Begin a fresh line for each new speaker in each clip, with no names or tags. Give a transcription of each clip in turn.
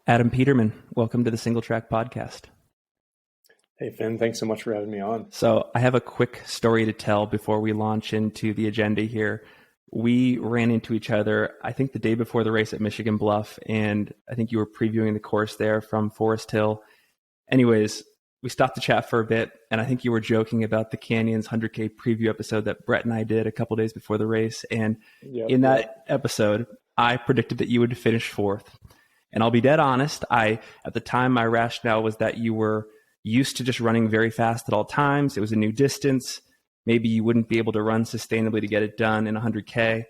Adam Peterman, welcome to the Single Track Podcast.
Hey, Finn, thanks so much for having me on.
So I have a quick story to tell before we launch into the agenda here. We ran into each other, I think the day before the race at Michigan Bluff, and I think you were previewing the course there from Forest Hill. Anyways, we stopped to chat for a bit, and I think you were joking about the Canyons 100K preview episode that Brett and I did a couple days before the race. And in that episode, I predicted that you would finish fourth. And I'll be dead honest, at the time, my rationale was that you were used to just running very fast at all times. It was a new distance. Maybe you wouldn't be able to run sustainably to get it done in 100K.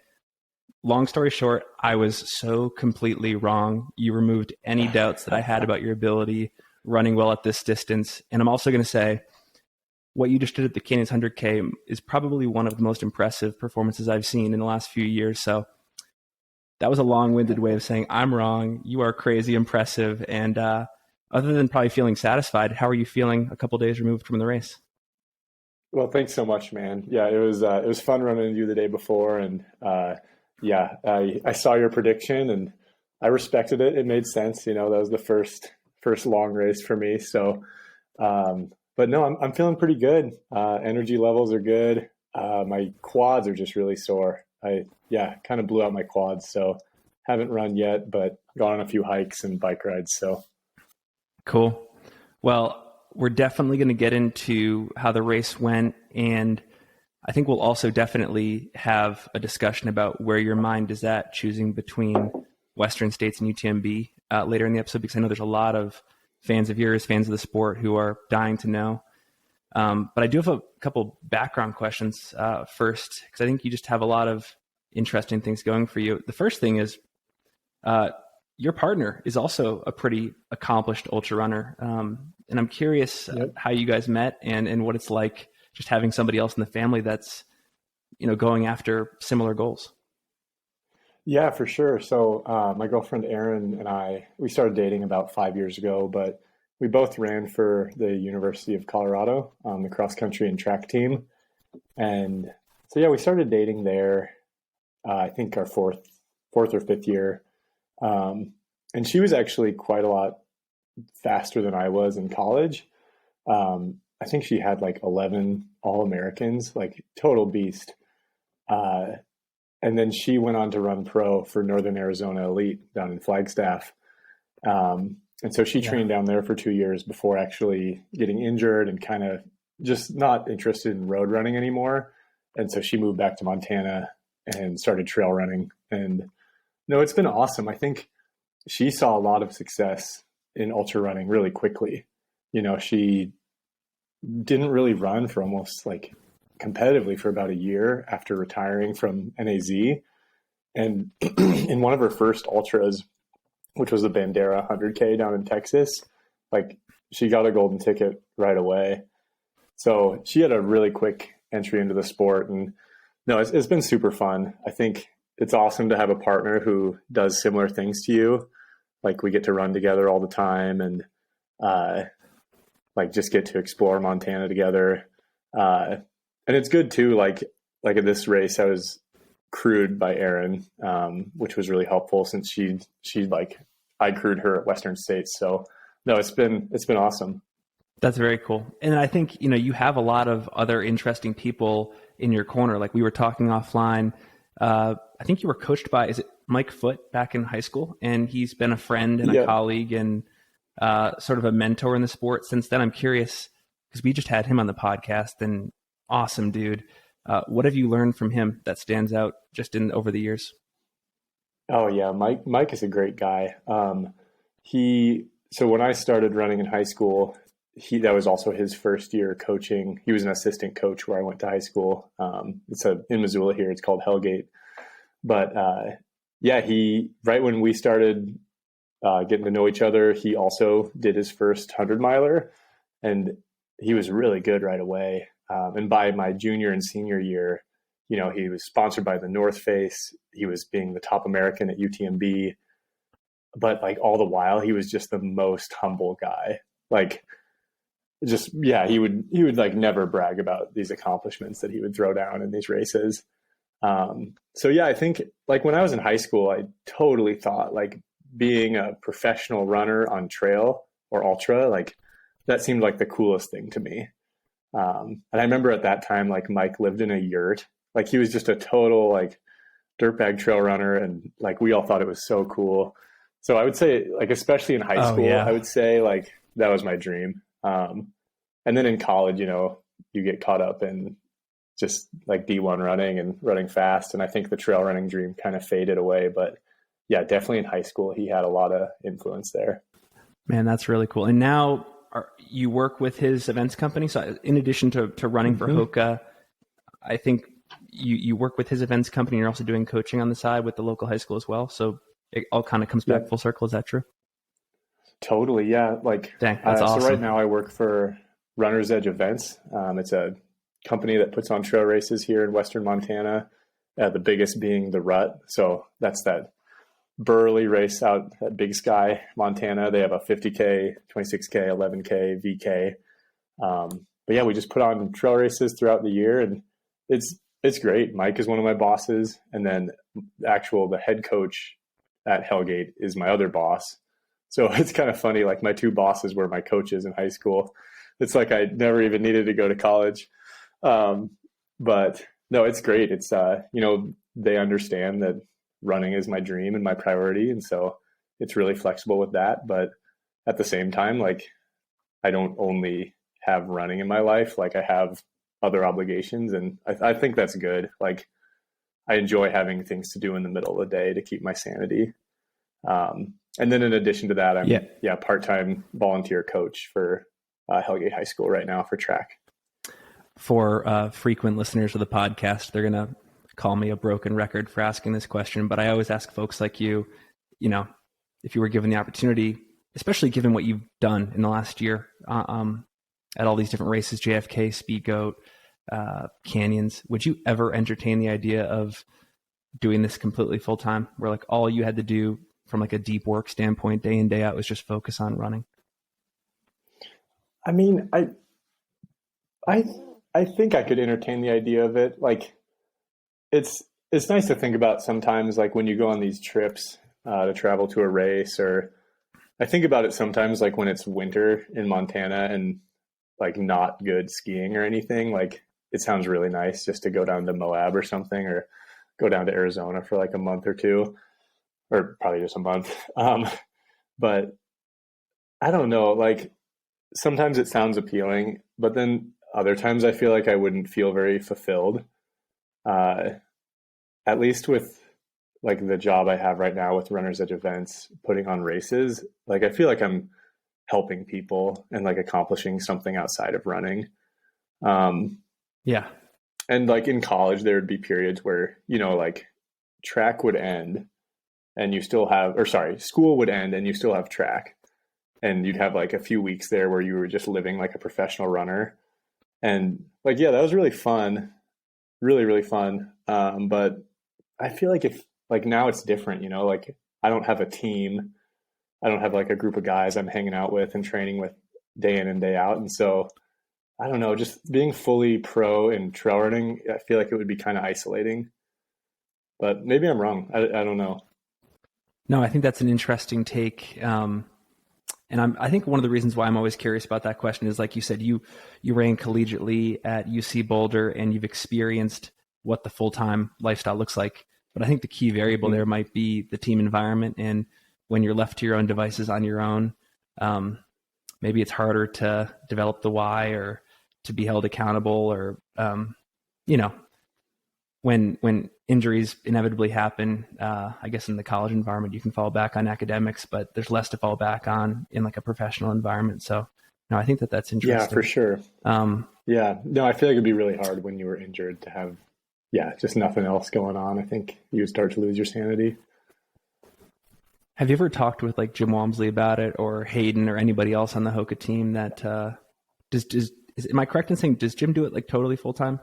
Long story short, I was so completely wrong. You removed any doubts that I had about your ability running well at this distance. And I'm also going to say, what you just did at the Canyons 100K is probably one of the most impressive performances I've seen in the last few years. So that was a long-winded way of saying I'm wrong. You are crazy impressive. And other than probably feeling satisfied, how are you feeling a couple days removed from the race?
Well, thanks so much, man. Yeah, it was fun running into you the day before, and I saw your prediction and I respected it. It made sense. That was the first long race for me. So, but no, I'm feeling pretty good. Energy levels are good. My quads are just really sore. I kind of blew out my quads, so haven't run yet, but gone on a few hikes and bike rides. So.
Cool. Well, we're definitely going to get into how the race went, and I think we'll also definitely have a discussion about where your mind is at choosing between Western States and UTMB later in the episode, because I know there's a lot of fans of yours, fans of the sport, who are dying to know. But I do have a couple background questions first, because I think you just have a lot of interesting things going for you. The first thing is, your partner is also a pretty accomplished ultra runner. And I'm curious how you guys met and what it's like just having somebody else in the family that's, going after similar goals.
Yeah, for sure. So my girlfriend, Erin, and we started dating about 5 years ago, but we both ran for the University of Colorado, the cross country and track team. And so, we started dating there, I think our fourth or fifth year. And she was actually quite a lot faster than I was in college. I think she had like 11 All-Americans, like total beast. And then she went on to run pro for Northern Arizona Elite down in Flagstaff. And so she trained down there for 2 years before actually getting injured and kind of just not interested in road running anymore. And so she moved back to Montana and started trail running. And no, it's been awesome. I think she saw a lot of success in ultra running really quickly. She didn't really run for almost like competitively for about a year after retiring from NAZ. And in one of her first ultras, which was the Bandera 100K down in Texas, like she got a golden ticket right away. So she had a really quick entry into the sport. And no, it's been super fun. I think it's awesome to have a partner who does similar things to you. Like we get to run together all the time and just get to explore Montana together. And it's good too. Like at this race, I was crewed by Erin, which was really helpful since I crewed her at Western States. So no, it's been awesome.
That's very cool. And I think, you have a lot of other interesting people in your corner. Like we were talking offline, I think you were coached by, is it Mike Foote back in high school? And he's been a friend and a colleague and sort of a mentor in the sport since then. I'm curious, because we just had him on the podcast, and awesome dude. What have you learned from him that stands out just over the years?
Oh yeah, Mike is a great guy. So when I started running in high school, that was also his first year coaching. He was an assistant coach where I went to high school. It's in Missoula here. It's called Hellgate. But right when we started getting to know each other, he also did his first 100-miler, and he was really good right away. And by my junior and senior year, he was sponsored by the North Face. He was being the top American at UTMB. But all the while, he was just the most humble guy. He would never brag about these accomplishments that he would throw down in these races. I think when I was in high school, I totally thought being a professional runner on trail or ultra, like that seemed like the coolest thing to me. And I remember at that time, like Mike lived in a yurt, like he was just a total like dirtbag trail runner. And like, we all thought it was so cool. So I would say like, especially in high school,
yeah.
I would say like that was my dream. And then in college, you know, you get caught up in just like D1 running and running fast. And I think the trail running dream kind of faded away, but yeah, definitely in high school, he had a lot of influence there.
Man, that's really cool. And now you work with his events company. So in addition to running for Hoka, I think you work with his events company. You're also doing coaching on the side with the local high school as well. So it all kind of comes back full circle. Is that true?
Totally. Yeah. Like,
dang, that's awesome.
So right now I work for Runner's Edge Events. It's a company that puts on trail races here in Western Montana. The biggest being the Rut. So that's that Burley race out at Big Sky, Montana. They have a 50K, 26K, 11K, VK. But yeah, we just put on trail races throughout the year, and it's great. Mike is one of my bosses, and then the head coach at Hellgate is my other boss. So it's kind of funny. Like my two bosses were my coaches in high school. It's like I never even needed to go to college. But no, it's great. It's you know, they understand that running is my dream and my priority. And so it's really flexible with that. But at the same time, like I don't only have running in my life, like I have other obligations. And I think that's good. Like I enjoy having things to do in the middle of the day to keep my sanity. And then in addition to that, I'm part-time volunteer coach for Hellgate High School right now for track.
For frequent listeners of the podcast, they're going to call me a broken record for asking this question, but I always ask folks like you know, if you were given the opportunity, especially given what you've done in the last year at all these different races, JFK, Speed Goat, Canyons, would you ever entertain the idea of doing this completely full time, where like all you had to do from like a deep work standpoint, day in, day out, was just focus on running?
I mean, I think I could entertain the idea of it. Like it's nice to think about sometimes, like when you go on these trips to travel to a race, or I think about it sometimes like when it's winter in Montana and like not good skiing or anything, like it sounds really nice just to go down to Moab or something, or go down to Arizona for like a month or two, or probably just a month. But I don't know, like sometimes it sounds appealing, but then other times I feel like I wouldn't feel very fulfilled. At least with like the job I have right now with Runner's Edge Events, putting on races, like I feel like I'm helping people and like accomplishing something outside of running.
Yeah.
And like in college, there would be periods where, you know, like track would end and you still have, or sorry, school would end and you still have track. And you'd have like a few weeks there where you were just living like a professional runner. And like, yeah, that was really fun. Really, really fun. But I feel like if like now it's different, you know, like I don't have a team. I don't have like a group of guys I'm hanging out with and training with day in and day out. And so I don't know, just being fully pro in trail running, I feel like it would be kind of isolating, but maybe I'm wrong. I don't know.
No, I think that's an interesting take. And I think one of the reasons why I'm always curious about that question is, like you said, you ran collegiately at UC Boulder and you've experienced what the full-time lifestyle looks like. But I think the key variable there might be the team environment. And when you're left to your own devices on your own, maybe it's harder to develop the why or to be held accountable, or, you know, when injuries inevitably happen, I guess in the college environment, you can fall back on academics, but there's less to fall back on in like a professional environment. So no, I think that's interesting.
Yeah, for sure. Yeah, no, I feel like it'd be really hard when you were injured to have, just nothing else going on. I think you would start to lose your sanity.
Have you ever talked with like Jim Walmsley about it, or Hayden, or anybody else on the Hoka team that am I correct in saying, does Jim do it like totally full time?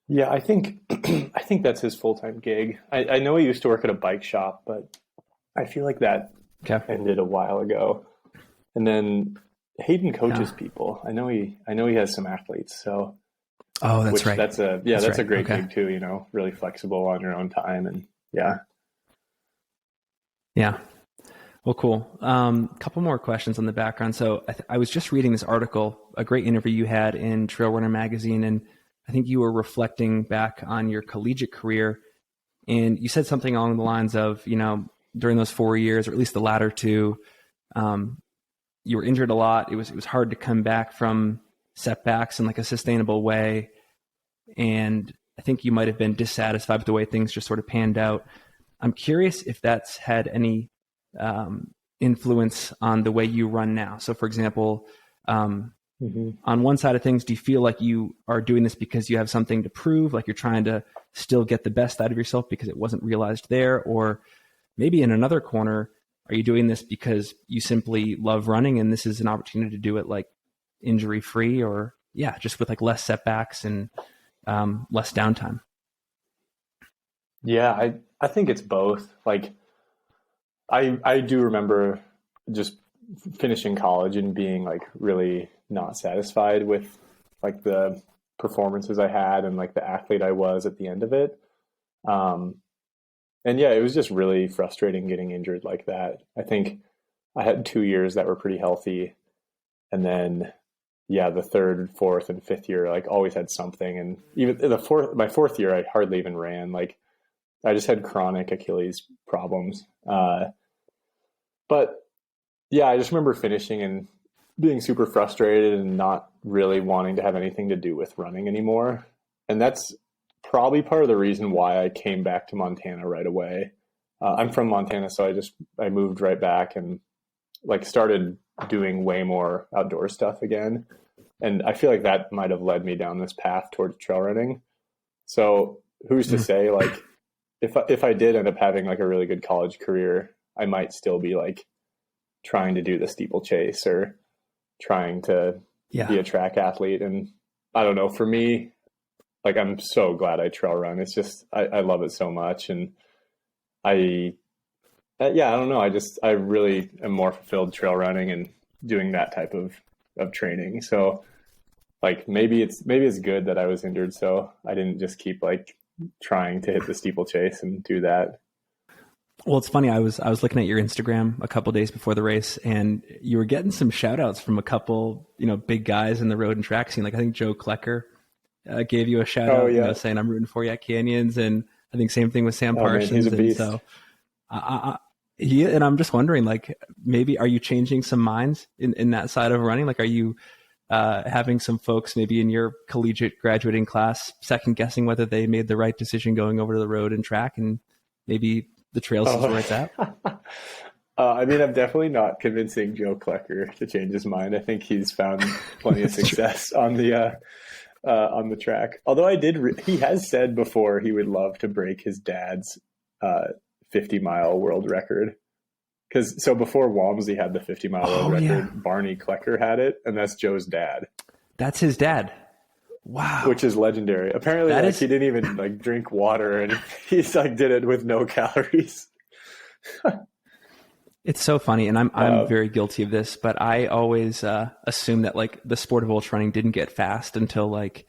Yeah, I think that's his full-time gig. I know he used to work at a bike shop, but I feel like that ended a while ago. And then Hayden coaches people. I know he has some athletes. So
that's right.
That's a great gig too. You know, really flexible on your own time, and yeah.
Yeah. Well, cool. Couple more questions on the background. So I was just reading this article, a great interview you had in Trail Runner magazine, and I think you were reflecting back on your collegiate career, and you said something along the lines of, during those 4 years, or at least the latter two, you were injured a lot. It was hard to come back from setbacks in like a sustainable way, and I think you might have been dissatisfied with the way things just sort of panned out. I'm curious if that's had any influence on the way you run now. So, for example, on one side of things, do you feel like you are doing this because you have something to prove, like you're trying to still get the best out of yourself because it wasn't realized there? Or maybe in another corner, are you doing this because you simply love running and this is an opportunity to do it like injury free, or just with like less setbacks and less downtime?
Yeah, I think it's both. Like, I do remember just finishing college and being like really not satisfied with like the performances I had and like the athlete I was at the end of it. And yeah, it was just really frustrating getting injured like that. I think I had 2 years that were pretty healthy. And then, the third, fourth, and fifth year, like always had something. And even my fourth year, I hardly even ran. Like I just had chronic Achilles problems. But yeah, I just remember finishing and being super frustrated and not really wanting to have anything to do with running anymore. And that's probably part of the reason why I came back to Montana right away. I'm from Montana, so I moved right back and like started doing way more outdoor stuff again. And I feel like that might have led me down this path towards trail running. So who's to say, like, if I did end up having like a really good college career, I might still be like trying to do the steeplechase or trying to be a track athlete. And I don't know, for me, like, I'm so glad I trail run. It's just, I love it so much. And I don't know. I really am more fulfilled trail running and doing that type of training. So like, maybe it's good that I was injured, so I didn't just keep like trying to hit the steeplechase and do that.
Well, it's funny. I was looking at your Instagram a couple days before the race, and you were getting some shout outs from a couple, big guys in the road and track scene. Like I think Joe Klecker gave you a shout out, saying I'm rooting for you at Canyons. And I think same thing with Sam Parsons.
Man, he's a beast.
And so and I'm just wondering, like, maybe are you changing some minds in that side of running? Like, are you having some folks maybe in your collegiate graduating class second guessing whether they made the right decision going over to the road and track, and maybe the trails is where it's at?
I mean, I'm definitely not convincing Joe Klecker to change his mind. I think he's found plenty of success on the track. Although he has said before he would love to break his dad's 50-mile world record. So before Walmsley had the 50-mile world record, Barney Klecker had it, and that's Joe's dad.
That's his dad. Wow.
Which is legendary. Apparently, he didn't even like drink water, and he's like did it with no calories.
It's so funny, and I'm very guilty of this, but I always assume that like the sport of ultra running didn't get fast until like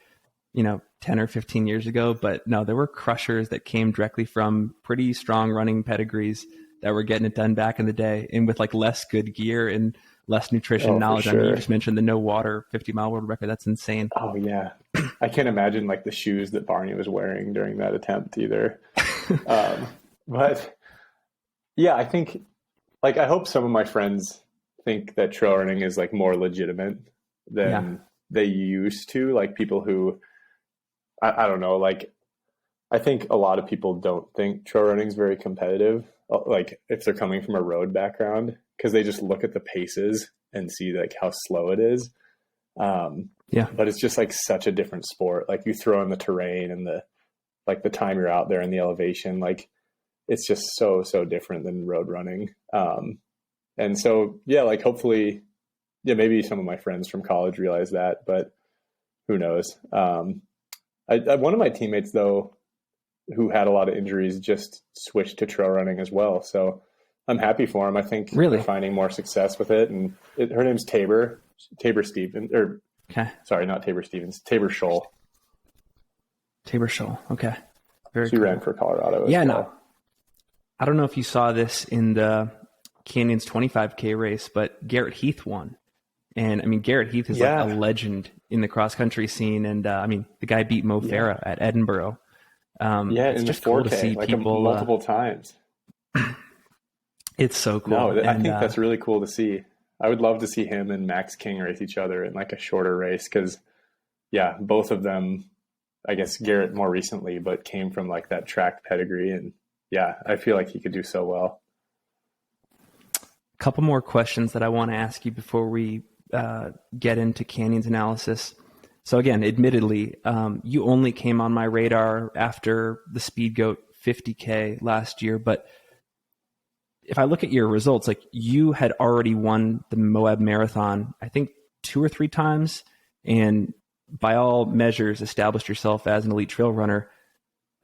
10 or 15 years ago. But no, there were crushers that came directly from pretty strong running pedigrees that were getting it done back in the day, and with like less good gear and less nutrition knowledge.
Sure.
I mean, you just mentioned the no water 50-mile world record. That's insane.
Oh yeah. I can't imagine like the shoes that Barney was wearing during that attempt either. But yeah, I think like, I hope some of my friends think that trail running is like more legitimate than they used to. Like people who, I don't know, like I think a lot of people don't think trail running is very competitive. Like if they're coming from a road background, because they just look at the paces and see like how slow it is. But it's just like such a different sport. Like you throw in the terrain and the time you're out there and the elevation, like it's just so different than road running. And so, like hopefully, maybe some of my friends from college realize that, but who knows? One of my teammates though, who had a lot of injuries, just switched to trail running as well. So I'm happy for him. I think they're finding more success with it. And her name's Tabor Stevens, or sorry, not Tabor Stevens, Tabor Scholl.
Tabor Scholl. Okay.
She ran for Colorado as well.
No. I don't know if you saw this in the Canyons 25K race, but Garrett Heath won. And I mean, Garrett Heath is like a legend in the cross country scene. And I mean, the guy beat Mo Farah at Edinburgh. It's
in
just
the 4K,
cool to see
like
people
multiple times.
It's so cool.
No, I think that's really cool to see. I would love to see him and Max King race each other in like a shorter race because, both of them, I guess Garrett more recently, but came from like that track pedigree. And I feel like he could do so well.
A couple more questions that I want to ask you before we get into Canyons analysis. So again, admittedly, you only came on my radar after the Speed Goat 50K last year, but if I look at your results, like you had already won the Moab Marathon, I think 2 or 3 times, and by all measures established yourself as an elite trail runner.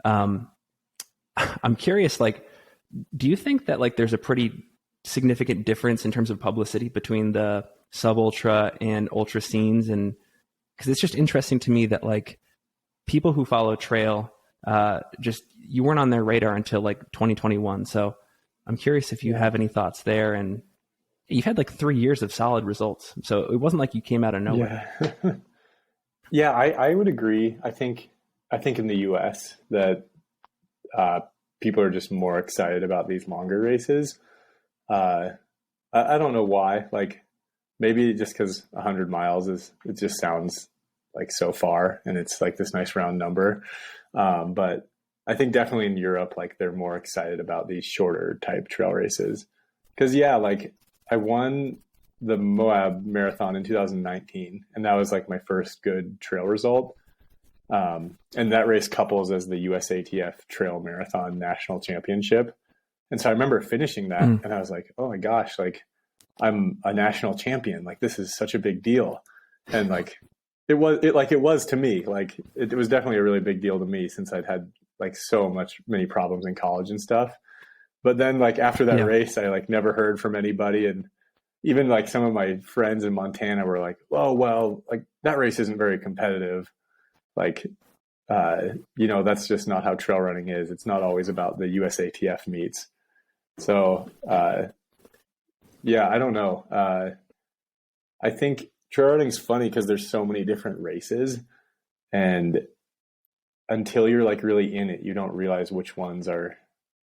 I'm curious, like, do you think that like there's a pretty significant difference in terms of publicity between the sub ultra and ultra scenes? And because it's just interesting to me that like people who follow trail, you weren't on their radar until like 2021. So I'm curious if you have any thoughts there. And you've had like 3 years of solid results, so it wasn't like you came out of nowhere.
I would agree. I think in the US that people are just more excited about these longer races. I don't know why. Like maybe just because 100 miles it just sounds like so far, and it's like this nice round number. But I think definitely in Europe, like they're more excited about these shorter type trail races. Cause like I won the Moab Marathon in 2019, and that was like my first good trail result. And that race couples as the USATF Trail Marathon National Championship. And so I remember finishing that and I was like, oh my gosh, like I'm a national champion. Like this is such a big deal. And like, it was to me, like it was definitely a really big deal to me since I'd had like many problems in college and stuff. But then like after that race, I like never heard from anybody. And even like some of my friends in Montana were like, oh, well, like that race isn't very competitive. Like, that's just not how trail running is. It's not always about the USATF meets. So, I don't know. I think trail running is funny because there's so many different races, and until you're like really in it, you don't realize which ones are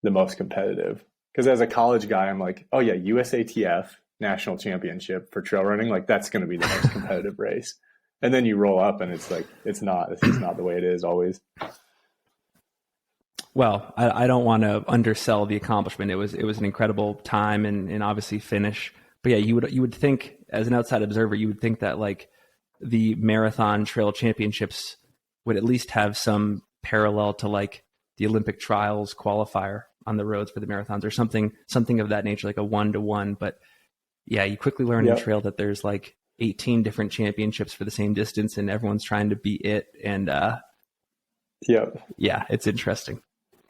the most competitive. Because as a college guy, I'm like, oh yeah, USATF National Championship for trail running, like that's going to be the most competitive race. And then you roll up and it's like, it's just not the way it is always.
Well, I don't want to undersell the accomplishment. It was an incredible time and obviously finish. But yeah, you would think as an outside observer, you would think that like the marathon trail championships would at least have some parallel to like the Olympic trials qualifier on the roads for the marathons or something of that nature, like a 1-to-1. But yeah, you quickly learn in trail that there's like 18 different championships for the same distance and everyone's trying to beat it. And it's interesting.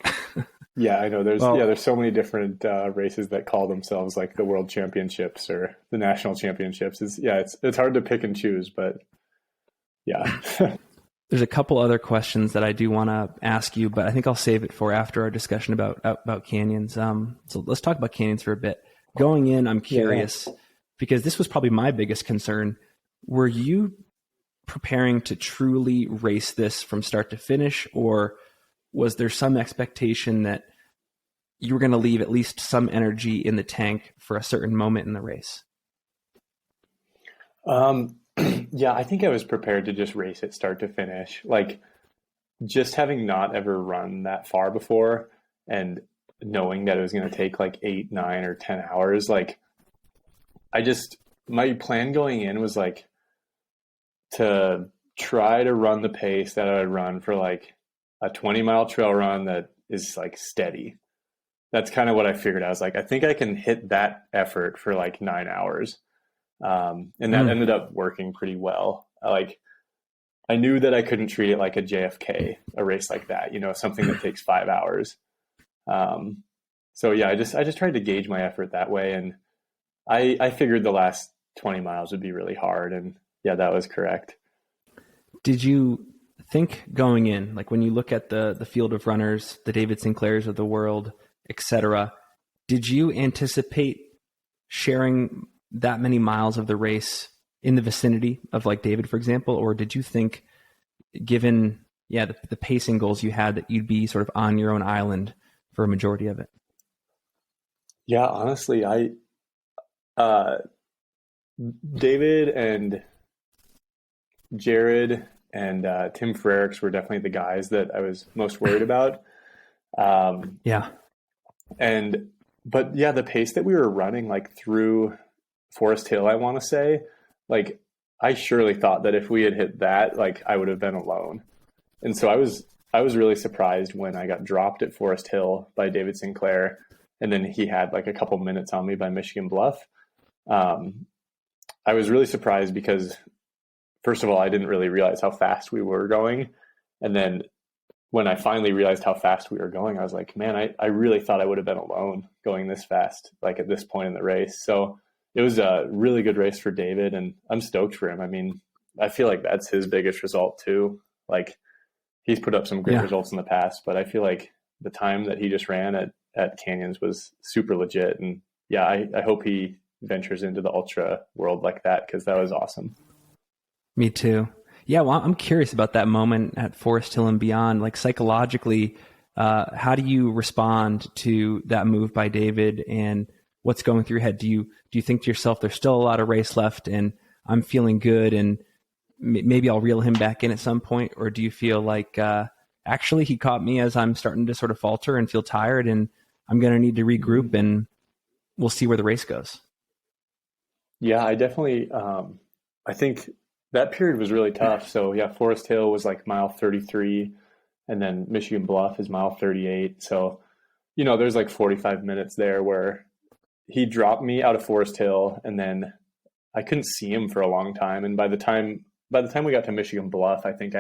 I know there's so many different races that call themselves like the world championships or the national championships. It's hard to pick and choose, but yeah.
There's a couple other questions that I do want to ask you, but I think I'll save it for after our discussion about canyons. So let's talk about canyons for a bit. Going in, I'm curious because this was probably my biggest concern. Were you preparing to truly race this from start to finish, or was there some expectation that you were going to leave at least some energy in the tank for a certain moment in the race?
I think I was prepared to just race it start to finish. Like just having not ever run that far before and knowing that it was going to take like 8, 9 or 10 hours. Like my plan going in was like to try to run the pace that I would run for like a 20-mile trail run that is like steady. That's kind of what I figured. I was like, I think I can hit that effort for like 9 hours. And that ended up working pretty well. I knew that I couldn't treat it like a JFK, a race like that, something that takes 5 hours. I just tried to gauge my effort that way. And I figured the last 20 miles would be really hard. And that was correct.
Did you think going in, like when you look at the field of runners, the David Sinclairs of the world, etc. Did you anticipate sharing that many miles of the race in the vicinity of like David, for example? Or did you think, given the pacing goals you had, that you'd be sort of on your own island for a majority of it?
Yeah, honestly, David and Jared and Tim Frericks were definitely the guys that I was most worried about. But the pace that we were running like through Forest Hill, I want to say, like I surely thought that if we had hit that, like I would have been alone. And so I was really surprised when I got dropped at Forest Hill by David Sinclair, and then he had like a couple minutes on me by Michigan Bluff. I was really surprised because, first of all, I didn't really realize how fast we were going. And then when I finally realized how fast we were going, I was like, man, I really thought I would have been alone going this fast, like at this point in the race. So it was a really good race for David, and I'm stoked for him. I mean, I feel like that's his biggest result too. Like he's put up some great results in the past, but I feel like the time that he just ran at Canyons was super legit. And yeah, I hope he ventures into the ultra world like that, because that was awesome.
Me too. Yeah, well, I'm curious about that moment at Forest Hill and beyond. Like psychologically, how do you respond to that move by David, and what's going through your head? Do you think to yourself, there's still a lot of race left and I'm feeling good and maybe I'll reel him back in at some point? Or do you feel like, actually he caught me as I'm starting to sort of falter and feel tired, and I'm going to need to regroup, and we'll see where the race goes?
Yeah, I definitely, I think that period was really tough. So yeah, Forest Hill was like mile 33, and then Michigan Bluff is mile 38. So, there's like 45 minutes there where he dropped me out of Forest Hill, and then I couldn't see him for a long time. And by the time we got to Michigan Bluff, I think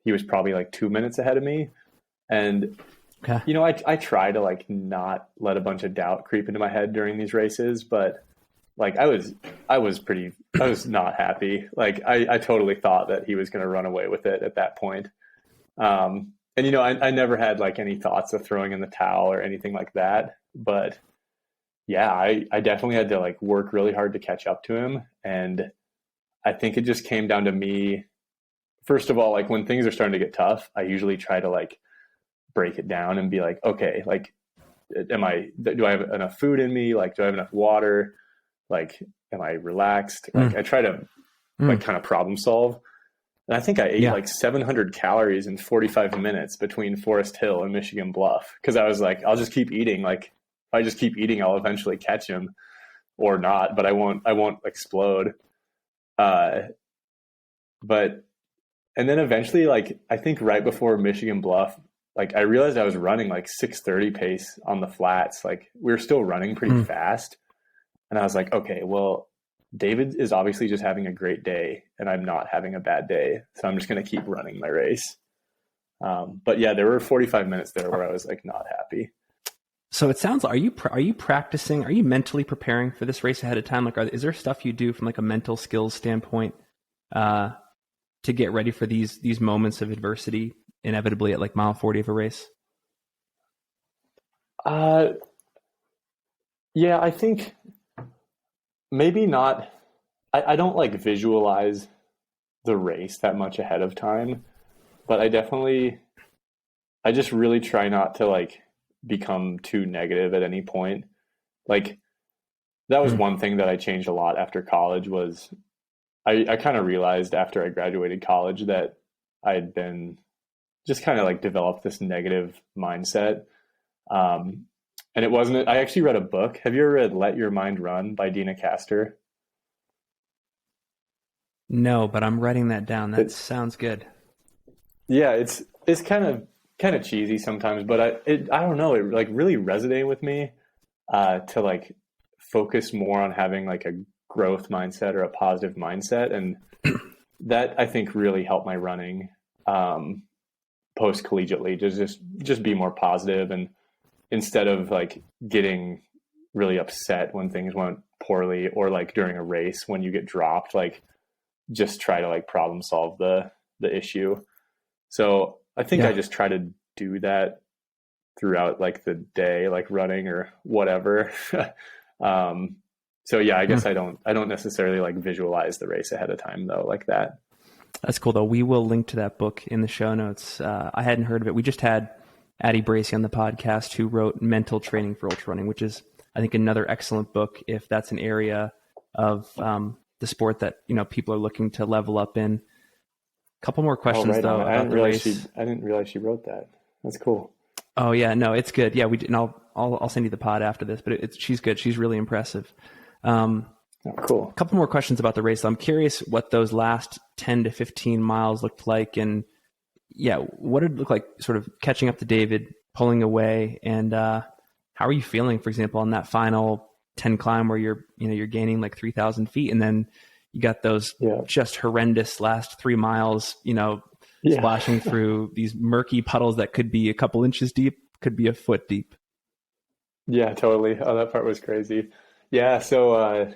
he was probably like 2 minutes ahead of me. And, I try to like not let a bunch of doubt creep into my head during these races, but like I was not happy. Like I totally thought that he was going to run away with it at that point. And I never had like any thoughts of throwing in the towel or anything like that. But yeah, I definitely had to like work really hard to catch up to him. And I think it just came down to me. First of all, like when things are starting to get tough, I usually try to like break it down and be like, okay, like, do I have enough food in me? Like, do I have enough water? Like, am I relaxed? Like I try to like kind of problem solve. And I think I ate like 700 calories in 45 minutes between Forest Hill and Michigan Bluff. Cause I was like, I'll just keep eating. Like if I just keep eating, I'll eventually catch him or not, but I won't explode. And then eventually, like, I think right before Michigan Bluff, like I realized I was running like 6:30 pace on the flats. Like we were still running pretty fast. And I was like, okay, well, David is obviously just having a great day and I'm not having a bad day. So I'm just going to keep running my race. But yeah, there were 45 minutes there where I was like not happy.
So it sounds like, are you practicing? Are you mentally preparing for this race ahead of time? Like, is there stuff you do from like a mental skills standpoint to get ready for these moments of adversity, inevitably at like mile 40 of a race?
Yeah, I think maybe not. I don't like visualize the race that much ahead of time, but I just really try not to like become too negative at any point. Like that was one thing that I changed a lot after college was I kind of realized after I graduated college that I had been just kind of like developed this negative mindset. And it wasn't, I actually read a book. Have you ever read Let Your Mind Run by Dina Castor?
No, but I'm writing that down. That sounds good.
Yeah, it's kind of cheesy sometimes, but I don't know, it like really resonated with me to like focus more on having like a growth mindset or a positive mindset, and that I think really helped my running post collegiately. Just be more positive, and instead of like getting really upset when things went poorly or like during a race when you get dropped, like just try to like problem solve the issue. So I think I just try to do that throughout like the day, like running or whatever. So yeah, I guess I don't necessarily like visualize the race ahead of time though, like that.
That's cool though. We will link to that book in the show notes. I hadn't heard of it. We just had Addie Bracey on the podcast, who wrote Mental Training for Ultra Running, which is, I think, another excellent book if that's an area of the sport that, you know, people are looking to level up in. A couple more questions though about the race.
I didn't realize she wrote that. That's cool.
Oh yeah, no, it's good. Yeah, we did, and I'll send you the pod after this. But she's good. She's really impressive.
Oh, cool.
A couple more questions about the race. I'm curious what those last 10 to 15 miles looked like, and yeah, what did it look like sort of catching up to David, pulling away, and how are you feeling, for example, on that final 10 climb where you're gaining like 3,000 feet, and then you got those just horrendous last 3 miles, splashing through these murky puddles that could be a couple inches deep, could be a foot deep.
Yeah, totally. Oh, that part was crazy. Yeah, so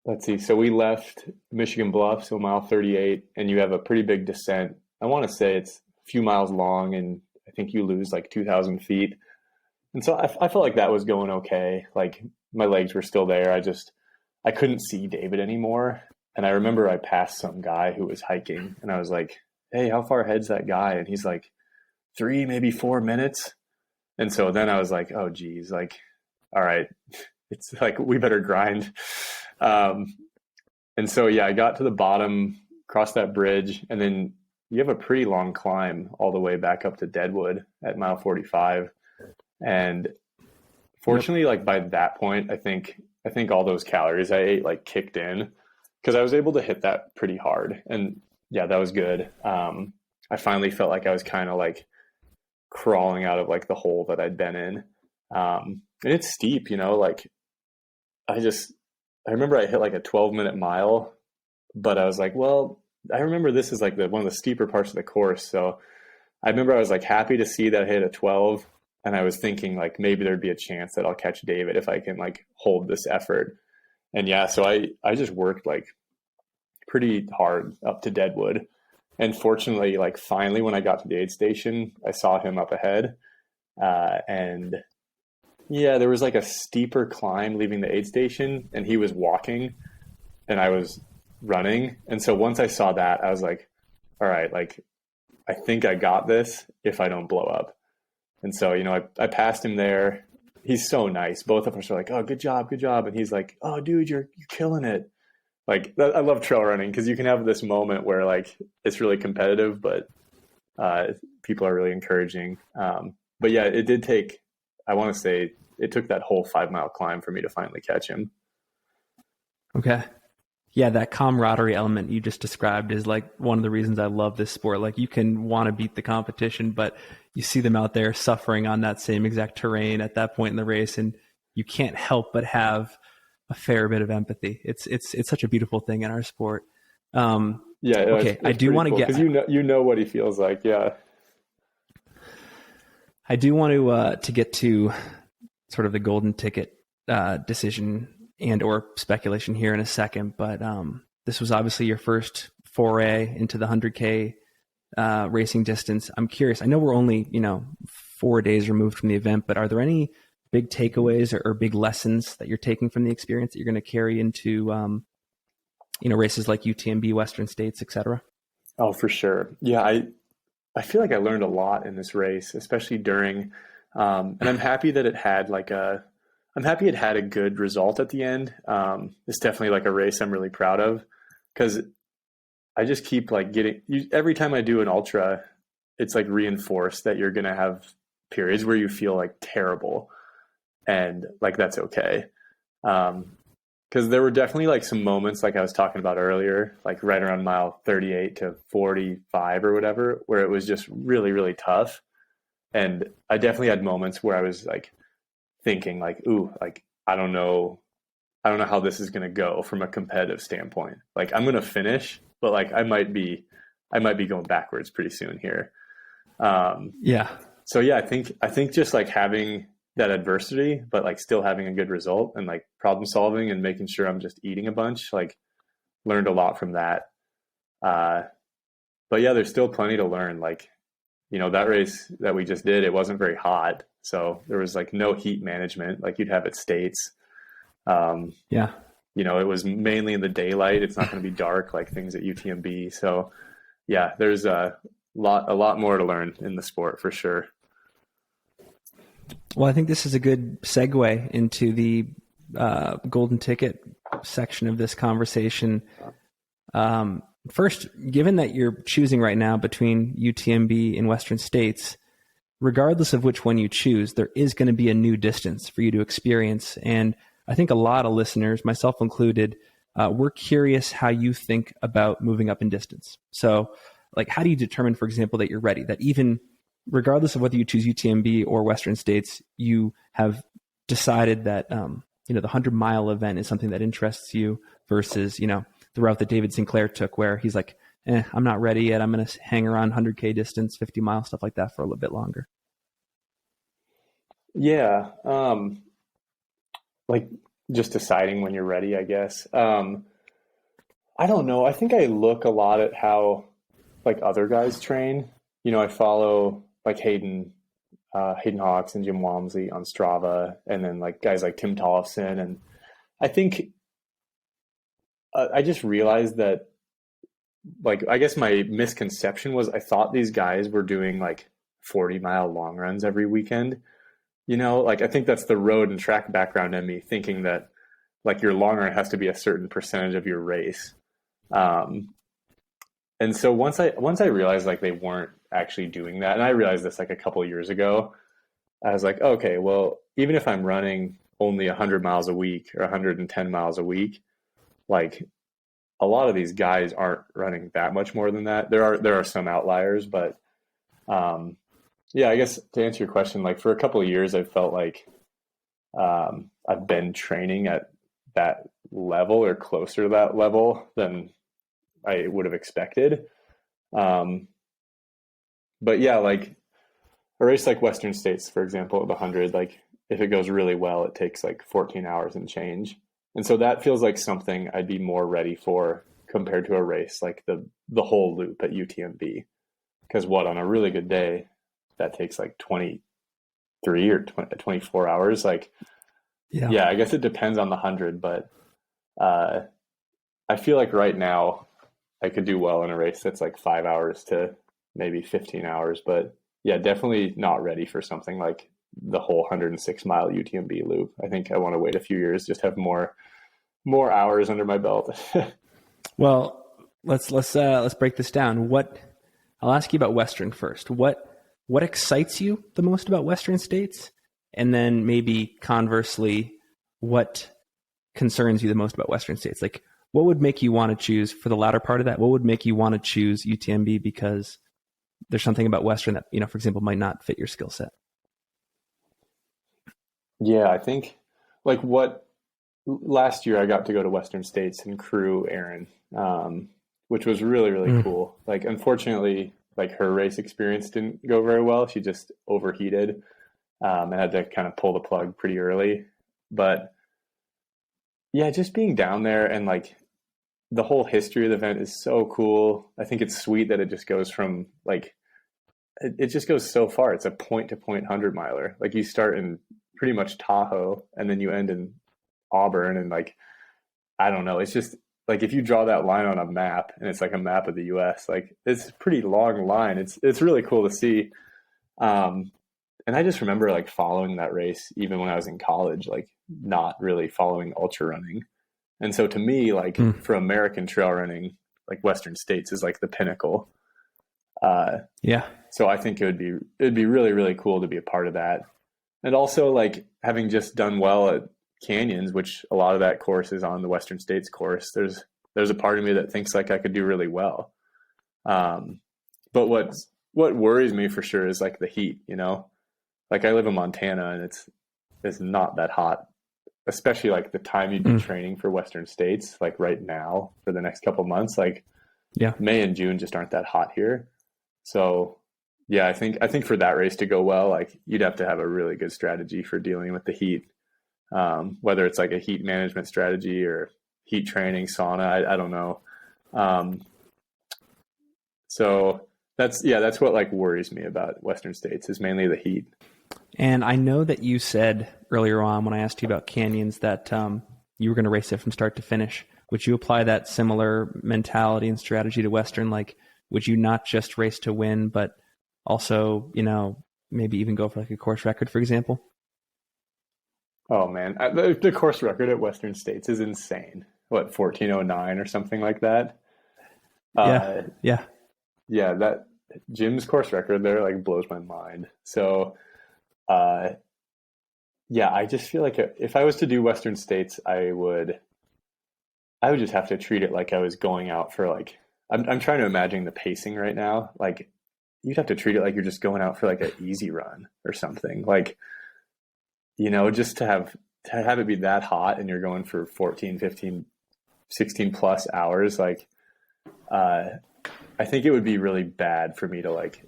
let's see. So we left Michigan Bluff, so mile 38, and you have a pretty big descent. I want to say it's a few miles long, and I think you lose like 2,000 feet. And so I felt like that was going okay. Like my legs were still there. I couldn't see David anymore. And I remember I passed some guy who was hiking, and I was like, hey, how far ahead's that guy? And he's like 3, maybe 4 minutes. And so then I was like, oh geez, like, all right, it's like, we better grind. And so, yeah, I got to the bottom, crossed that bridge, and then you have a pretty long climb all the way back up to Deadwood at mile 45. And fortunately, like by that point, I think all those calories I ate like kicked in, because I was able to hit that pretty hard. And yeah, that was good. I finally felt like I was kind of like crawling out of like the hole that I'd been in. And it's steep, like I remember I hit like a 12-minute mile, but I was like, well, I remember this is like one of the steeper parts of the course. So I remember I was like happy to see that I hit a 12, and I was thinking like maybe there'd be a chance that I'll catch David if I can like hold this effort. And yeah, so I just worked like pretty hard up to Deadwood. And fortunately, like finally when I got to the aid station, I saw him up ahead. And yeah, there was like a steeper climb leaving the aid station, and he was walking and I was running. And so once I saw that, I was like, all right, like I think I got this if I don't blow up. And so, I passed him there. He's so nice. Both of us are like, oh, good job. And he's like, oh, dude, you're killing it. Like, I love trail running because you can have this moment where like it's really competitive, but people are really encouraging. But yeah, it did take, I want to say it took that whole 5-mile climb for me to finally catch him.
Okay. Yeah, that camaraderie element you just described is like one of the reasons I love this sport. Like you can want to beat the competition, but you see them out there suffering on that same exact terrain at that point in the race, and you can't help but have a fair bit of empathy. It's such a beautiful thing in our sport.
Yeah.
Okay. I do want to get,
because you know what he feels like. Yeah.
I do want to get to sort of the golden ticket decision and or speculation here in a second, but this was obviously your first foray into the 100K racing distance. I'm curious. I know we're only 4 days removed from the event, but are there any big takeaways or big lessons that you're taking from the experience that you're going to carry into races like UTMB, Western States, etc.?
Oh, for sure. Yeah, I feel like I learned a lot in this race, especially during, and I'm happy that it had a good result at the end. It's definitely like a race I'm really proud of, because I just keep like every time I do an ultra, it's like reinforced that you're going to have periods where you feel like terrible, and like that's okay. Because there were definitely like some moments, like I was talking about earlier, like right around mile 38 to 45 or whatever, where it was just really, really tough. And I definitely had moments where I was like thinking like, ooh, like, I don't know how this is going to go from a competitive standpoint. Like I'm going to finish, but like I might be going backwards pretty soon here.
Yeah.
So yeah, I think just like having that adversity, but like still having a good result and like problem solving and making sure I'm just eating a bunch, like learned a lot from that. But yeah, there's still plenty to learn. Like, that race that we just did, it wasn't very hot. So there was like no heat management like you'd have at states.
Yeah.
It was mainly in the daylight. It's not going to be dark like things at UTMB. So yeah, there's a lot more to learn in the sport for sure.
Well, I think this is a good segue into the golden ticket section of this conversation. First, given that you're choosing right now between UTMB and Western States, regardless of which one you choose, there is going to be a new distance for you to experience. And I think a lot of listeners, myself included, we're curious how you think about moving up in distance. So, like, how do you determine, for example, that you're ready, that even regardless of whether you choose UTMB or Western States, you have decided that, the 100-mile event is something that interests you versus, the route that David Sinclair took where he's like, I'm not ready yet. I'm going to hang around 100K distance, 50-mile, stuff like that for a little bit longer.
Yeah. Like just deciding when you're ready, I guess. I don't know. I think I look a lot at how like other guys train. I follow like Hayden Hawks and Jim Walmsley on Strava, and then like guys like Tim Tollefson. And I think I just realized that, like, I guess my misconception was I thought these guys were doing like 40-mile long runs every weekend. Like I think that's the road and track background in me, thinking that like your long run has to be a certain percentage of your race. And so once I realized like they weren't actually doing that, and I realized this like a couple of years ago, I was like, okay, well, even if I'm running only 100 miles a week or 110 miles a week, like a lot of these guys aren't running that much more than that. There are some outliers, but yeah, I guess to answer your question, like for a couple of years, I've felt like I've been training at that level or closer to that level than I would have expected. But yeah, like a race like Western States, for example, at the 100, like if it goes really well, it takes like 14 hours and change. And so that feels like something I'd be more ready for compared to a race like the whole loop at UTMB. Because on a really good day, that takes like 23 or 24 hours. Like, yeah, I guess it depends on the 100, but I feel like right now I could do well in a race that's like 5 hours to maybe 15 hours. But yeah, definitely not ready for something like the whole 106-mile UTMB loop. I think I want to wait a few years, just have more hours under my belt.
Well, let's break this down. I'll ask you about Western first. What excites you the most about Western States? And then maybe conversely, what concerns you the most about Western States? Like, what would make you want to choose for the latter part of that? What would make you want to choose UTMB because there's something about Western that, for example, might not fit your skill set?
Yeah, I think like last year I got to go to Western States and crew Erin, which was really, really cool. Like, unfortunately, like her race experience didn't go very well. She just overheated and had to kind of pull the plug pretty early. But yeah, just being down there and like the whole history of the event is so cool. I think it's sweet that it just goes from like, it just goes so far. It's a point to point 100-miler. Like you start in pretty much Tahoe and then you end in Auburn. And like, I don't know, it's just like, if you draw that line on a map and it's like a map of the US, like it's a pretty long line. It's really cool to see. And I just remember like following that race, even when I was in college, like not really following ultra running. And so to me, like for American trail running, like Western States is like the pinnacle.
Yeah.
So I think it'd be really, really cool to be a part of that. And also like having just done well at Canyons, which a lot of that course is on the Western States course, there's a part of me that thinks like I could do really well. But what worries me for sure is like the heat, like I live in Montana and it's not that hot, especially like the time you'd be training for Western States, like right now for the next couple of months, like May and June just aren't that hot here. So yeah, I think for that race to go well, like you'd have to have a really good strategy for dealing with the heat. Whether it's like a heat management strategy or heat training, sauna, I don't know. So that's what like worries me about Western States is mainly the heat.
And I know that you said earlier on when I asked you about canyons that you were going to race it from start to finish. Would you apply that similar mentality and strategy to Western? Like, would you not just race to win, but also, maybe even go for like a course record, for example?
Oh man, the course record at Western States is insane. What, 14:09 or something like that?
Yeah.
Yeah, that Jim's course record there like blows my mind. So, yeah, I just feel like if I was to do Western States, I would just have to treat it like I was going out for like, I'm trying to imagine the pacing right now. Like, you'd have to treat it like you're just going out for like an easy run or something. Like, just to have it be that hot and you're going for 14, 15, 16 plus hours. Like, I think it would be really bad for me to like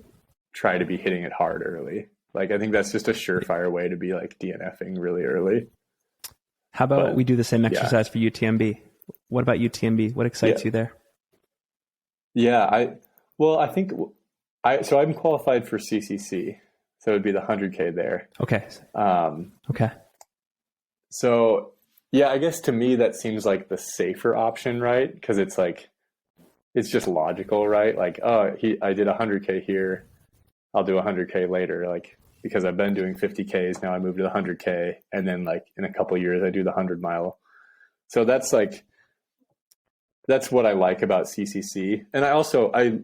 try to be hitting it hard early. Like, I think that's just a surefire way to be like DNFing really early.
How about we do the same exercise for UTMB? What about UTMB? What excites you there?
Yeah, I think so I'm qualified for CCC. So it would be the 100K there.
Okay. Okay.
So yeah, I guess to me that seems like the safer option, right? Because it's like, it's just logical, right? Like, I did 100K here, I'll do 100K later, like, because I've been doing 50Ks, now I move to the 100K, and then like in a couple of years I do the 100 mile. So that's what I like about CCC. And I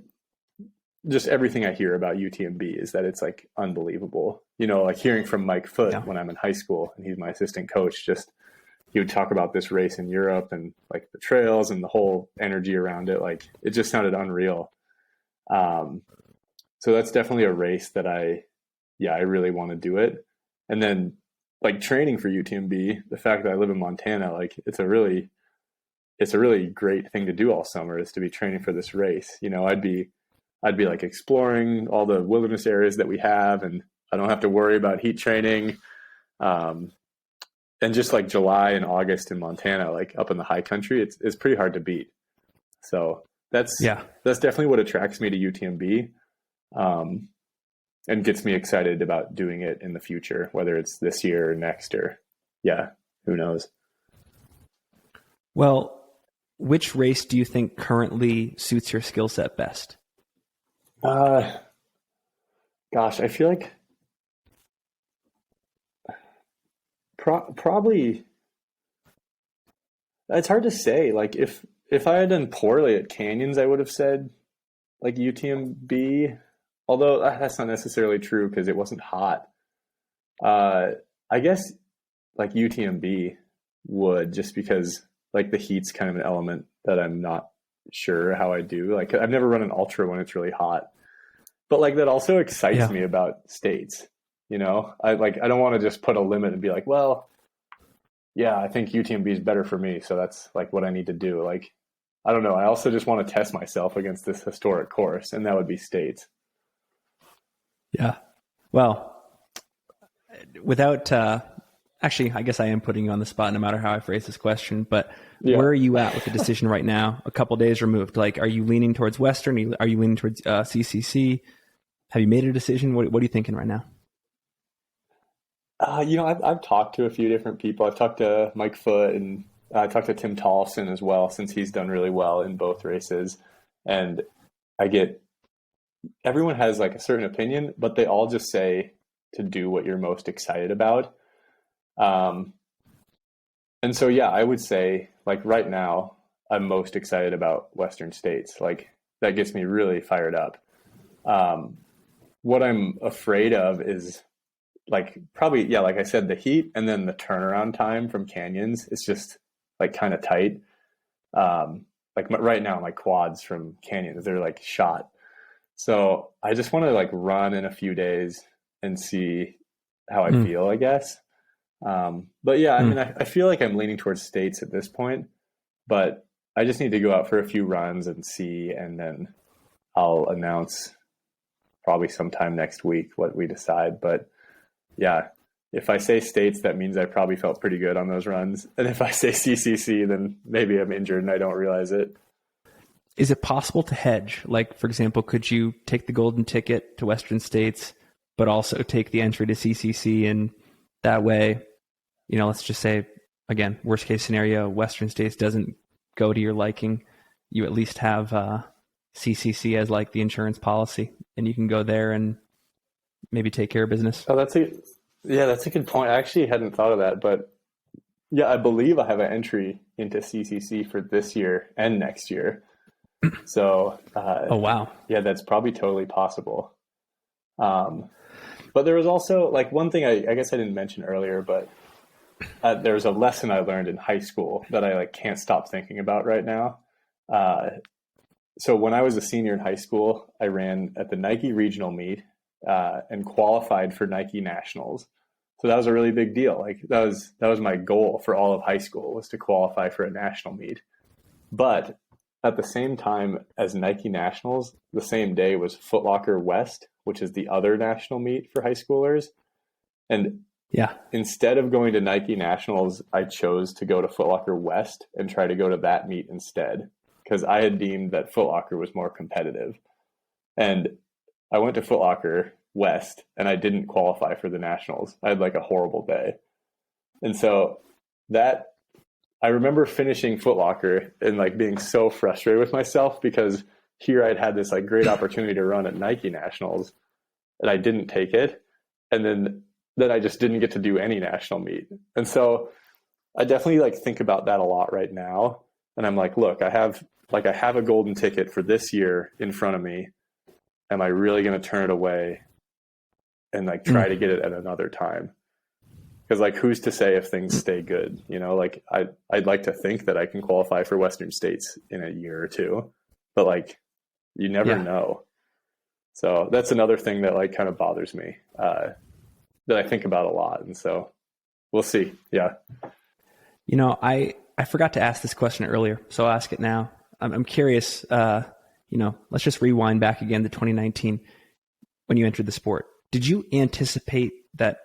just everything I hear about UTMB is that it's like unbelievable. Like hearing from Mike Foote when I'm in high school and he's my assistant coach, he would talk about this race in Europe and like the trails and the whole energy around it. Like, it just sounded unreal. So that's definitely a race that I really want to do it. And then like training for UTMB, the fact that I live in Montana, like it's a really great thing to do all summer is to be training for this race. I'd be like exploring all the wilderness areas that we have, and I don't have to worry about heat training. And just like July and August in Montana, like up in the high country, it's pretty hard to beat. So that's definitely what attracts me to UTMB, and gets me excited about doing it in the future, whether it's this year or next, or who knows?
Well, which race do you think currently suits your skill set best?
Gosh, I feel like probably it's hard to say. Like, if I had done poorly at canyons, I would have said like UTMB, although that's not necessarily true because it wasn't hot. I guess like UTMB would, just because like the heat's kind of an element that I'm not sure how I do. Like, I've never run an ultra when it's really hot, but like that also excites me about states. I don't want to just put a limit and be like, well, yeah, I think UTMB is better for me, so that's like what I need to do. Like, I don't know. I also just want to test myself against this historic course, and that would be states.
Yeah. Well, without actually, I guess I am putting you on the spot no matter how I phrase this question, but where are you at with the decision right now, a couple days removed? Like, are you leaning towards Western? Are you leaning towards CCC? Have you made a decision? What are you thinking right now?
I've talked to a few different people. I've talked to Mike Foote, and I talked to Tim Tolson as well, since he's done really well in both races. And everyone has like a certain opinion, but they all just say to do what you're most excited about. And so, I would say like right now, I'm most excited about Western States. Like, that gets me really fired up. What I'm afraid of is like probably, like I said, the heat, and then the turnaround time from canyons is just like kind of tight. Like right now, my quads from canyons, they're like shot. So I just want to like run in a few days and see how I feel, I guess. But I mean, I feel like I'm leaning towards states at this point, but I just need to go out for a few runs and see, and then I'll announce probably sometime next week what we decide. But if I say states, that means I probably felt pretty good on those runs. And if I say CCC, then maybe I'm injured and I don't realize it.
Is it possible to hedge? Like, for example, could you take the golden ticket to Western States, but also take the entry to CCC. And that way, let's just say, again, worst case scenario, Western States doesn't go to your liking. You at least have CCC as like the insurance policy, and you can go there and maybe take care of business.
Oh, that's a good point. I actually hadn't thought of that, but yeah, I believe I have an entry into CCC for this year and next year. So,
oh wow,
yeah, that's probably totally possible. But there was also like one thing I guess I didn't mention earlier, but there was a lesson I learned in high school that I like can't stop thinking about right now. So when I was a senior in high school, I ran at the Nike regional meet and qualified for Nike nationals. So that was a really big deal. Like that was my goal for all of high school, was to qualify for a national meet. But at the same time as Nike nationals, the same day was Foot Locker West, which is the other national meet for high schoolers. And
yeah,
instead of going to Nike nationals, I chose to go to Foot Locker West and try to go to that meet instead, because I had deemed that Foot Locker was more competitive. And I went to Foot Locker West and I didn't qualify for the nationals. I had like a horrible day. And so I remember finishing Foot Locker and like being so frustrated with myself, because here I'd had this like great opportunity to run at Nike nationals and I didn't take it. And then I just didn't get to do any national meet. And so I definitely like think about that a lot right now. And I'm like, look, I have a golden ticket for this year in front of me. Am I really going to turn it away and like try to get it at another time? Because like, who's to say if things stay good? Like I'd like to think that I can qualify for Western States in a year or two, but like you never know. So that's another thing that like kind of bothers me, that I think about a lot. And so we'll see. Yeah.
I forgot to ask this question earlier, so I'll ask it now. I'm curious, let's just rewind back again to 2019 when you entered the sport. Did you anticipate that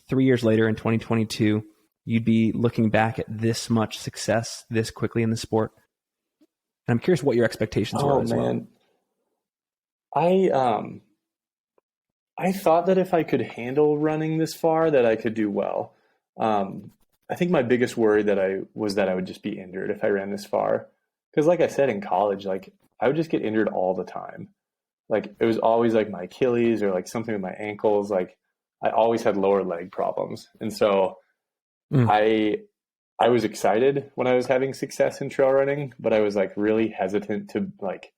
3 years later in 2022, you'd be looking back at this much success this quickly in the sport? And I'm curious what your expectations were as well.
I thought that if I could handle running this far, that I could do well. I think my biggest worry that I would just be injured if I ran this far. Because like I said, in college, like I would just get injured all the time. Like it was always like my Achilles or like something with my ankles. Like I always had lower leg problems. And so I was excited when I was having success in trail running, but I was like really hesitant to like